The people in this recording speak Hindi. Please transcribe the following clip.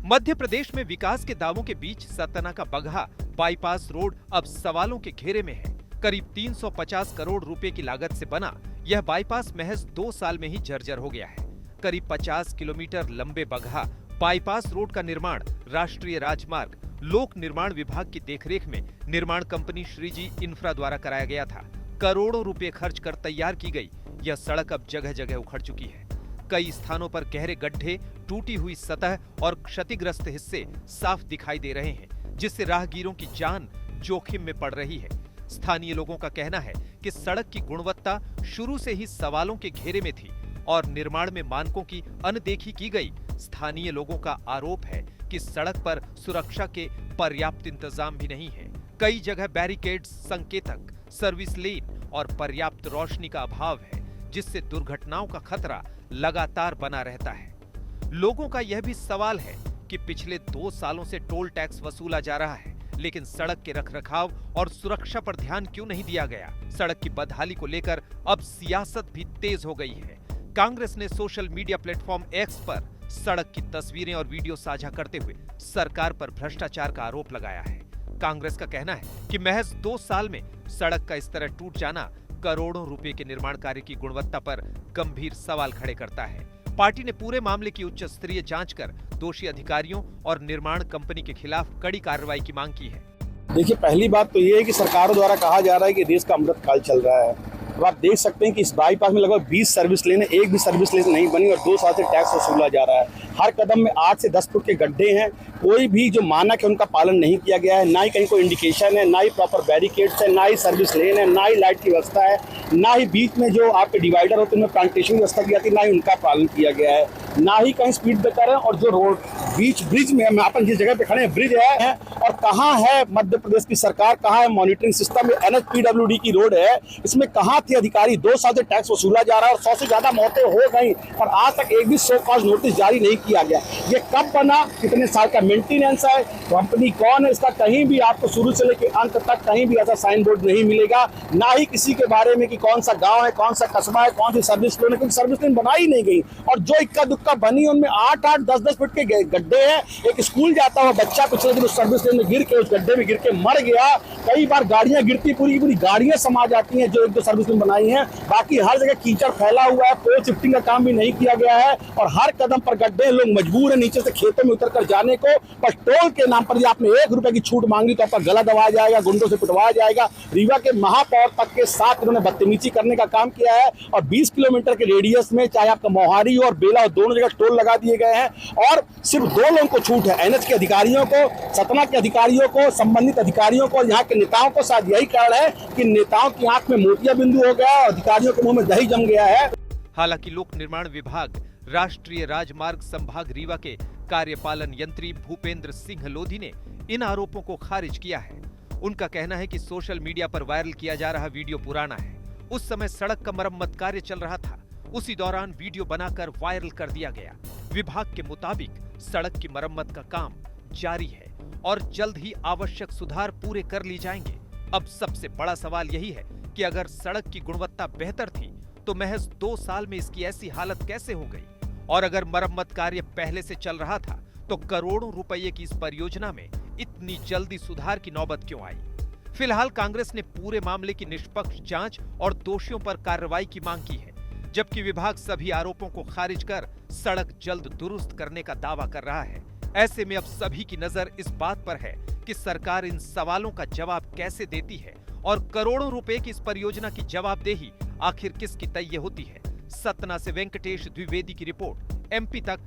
मध्य प्रदेश में विकास के दावों के बीच सतना का बगहा बाईपास रोड अब सवालों के घेरे में है। करीब 350 करोड़ रुपए की लागत से बना यह बाईपास महज 2 साल में ही जर्जर हो गया है। करीब 50 किलोमीटर लंबे बगहा बाईपास रोड का निर्माण राष्ट्रीय राजमार्ग लोक निर्माण विभाग की देखरेख में निर्माण कंपनी श्रीजी इंफ्रा द्वारा कराया गया था। करोड़ों रुपए खर्च कर तैयार की गई यह सड़क अब जगह जगह उखड़ चुकी है। कई स्थानों पर गहरे गड्ढे, टूटी हुई सतह और क्षतिग्रस्त हिस्से साफ दिखाई दे रहे हैं, जिससे राहगीरों की जान जोखिम में पड़ रही है। स्थानीय लोगों का कहना है कि सड़क की गुणवत्ता शुरू से ही सवालों के घेरे में थी और निर्माण में मानकों की अनदेखी की गई। स्थानीय लोगों का आरोप है कि सड़क पर सुरक्षा के पर्याप्त इंतजाम भी नहीं है। कई जगह बैरिकेड्स, संकेतक, सर्विस लेन और पर्याप्त रोशनी का अभाव है, जिससे दुर्घटनाओं का खतरा लगातार बना रहता है। लोगों का यह भी सवाल है कि पिछले 2 सालों से टोल टैक्स वसूला जा रहा है, लेकिन सड़क के रखरखाव और सुरक्षा पर ध्यान क्यों नहीं दिया गया। सड़क की बदहाली को लेकर अब सियासत भी तेज हो गई है। कांग्रेस ने सोशल मीडिया प्लेटफॉर्म एक्स पर सड़क की तस्वीरें और वीडियो साझा करते हुए सरकार पर भ्रष्टाचार का आरोप लगाया है। कांग्रेस का कहना है कि महज 2 साल में सड़क का इस तरह टूट जाना करोड़ों रुपए के निर्माण कार्य की गुणवत्ता पर गंभीर सवाल खड़े करता है। पार्टी ने पूरे मामले की उच्च स्तरीय जांच कर दोषी अधिकारियों और निर्माण कंपनी के खिलाफ कड़ी कार्रवाई की मांग की है। देखिए, पहली बात तो ये है कि सरकारों द्वारा कहा जा रहा है कि देश का अमृत काल चल रहा है। अब आप देख सकते हैं कि इस बाईपास में लगभग 20 सर्विस लेन है, एक भी सर्विस लेन नहीं बनी और 2 साल से टैक्स वसूला जा रहा है। हर कदम में 8 से 10 फुट के गड्ढे हैं। कोई भी जो मानक है उनका पालन नहीं किया गया है। ना ही कहीं कोई इंडिकेशन है, ना ही प्रॉपर बैरिकेड्स है, ना ही सर्विस लेन है, ना ही लाइट की व्यवस्था है, ना ही बीच में जो आपके डिवाइडर होते हैं उनमें प्लांटेशन की व्यवस्था की जाती है, ना ही उनका पालन किया गया है, ना ही कहीं स्पीड ब्रेकर है। और जो रोड बीच ब्रिज में हम अपन जिस जगह पे खड़े हैं ब्रिज है और कहाँ है मध्य प्रदेश की सरकार, कहाँ है मॉनिटरिंग सिस्टम। NHPWD की रोड है, इसमें कहाँ थे अधिकारी। 2 साल से टैक्स वसूला जा रहा है और 100 से ज्यादा मौतें हो गई और आज तक एक भी शो कॉज नोटिस जारी नहीं किया गया। ये कब बना, कितने साल का मेंटेनेंस है, कंपनी कौन है, इसका कहीं भी आपको शुरू से लेकर अंत तक कहीं भी ऐसा साइन बोर्ड नहीं मिलेगा। ना ही किसी के बारे में कि कौन सा गांव है, कौन सा कस्बा है, कौन सी सर्विस लेन है, क्योंकि सर्विस लेन बनाई नहीं गई। और जो इक्का दुक्का बनी उनमें 8-8, 10-10 फुट के गड्ढे हैं। एक स्कूल जाता हुआ बच्चा पिछले दिन उस सर्विस लेन में गिर के उस गड्ढे में गिर के मर गया। कई बार गाड़ियां गिरती, पूरी पूरी गाड़ियां समा जाती हैं जो 1-2 सर्विस लेन बनाई है। बाकी हर जगह कीचड़ फैला हुआ है, पोल शिफ्टिंग का काम भी नहीं किया गया है और हर कदम पर गड्ढे। लोग मजबूर है नीचे से खेतों में उतर कर जाने को। पर टोल के नाम पर आपने 1 रुपए की छूट मांगी तो आपका गला दबाया जाएगा, गुंडों से पिटवाया जाएगा। रीवा के महापौर तक के साथ इन्होंने बदतमीजी करने का काम किया है और 20 किलोमीटर के रेडियस में चाहे आपका मोहारी और बेला और दोनों जगह टोल लगा दिए गए हैं और सिर्फ 2 लोगों को छूट है, NH के अधिकारियों को, सतना के अधिकारियों को, संबंधित अधिकारियों को। यहाँ के नेताओं को शायद यही कारण है कि नेताओं की आंख में मोतिया बिंदु हो गया और अधिकारियों के मुंह में दही जम गया है। हालांकि लोक निर्माण विभाग राष्ट्रीय राजमार्ग संभाग रीवा के कार्यपालन यंत्री भूपेंद्र सिंह लोधी ने इन आरोपों को खारिज किया है। उनका कहना है कि सोशल मीडिया पर वायरल किया जा रहा वीडियो पुराना है। उस समय सड़क का मरम्मत कार्य चल रहा था, उसी दौरान वीडियो बनाकर वायरल कर दिया गया। विभाग के मुताबिक सड़क की मरम्मत का काम जारी है और जल्द ही आवश्यक सुधार पूरे कर लिए जाएंगे। अब सबसे बड़ा सवाल यही है कि अगर सड़क की गुणवत्ता बेहतर थी तो महज 2 साल में इसकी ऐसी हालत कैसे हो गई, और अगर मरम्मत कार्य पहले से चल रहा था तो करोड़ों रुपए की इस परियोजना में इतनी जल्दी सुधार की नौबत क्यों आई। फिलहाल कांग्रेस ने पूरे मामले की निष्पक्ष जांच और दोषियों पर कार्रवाई की मांग की है, जबकि विभाग सभी आरोपों को खारिज कर सड़क जल्द दुरुस्त करने का दावा कर रहा है। ऐसे में अब सभी की नजर इस बात पर है कि सरकार इन सवालों का जवाब कैसे देती है और करोड़ों रुपए की इस परियोजना की जवाबदेही आखिर किसकी तय होती है। सतना से वेंकटेश द्विवेदी की रिपोर्ट, MP तक,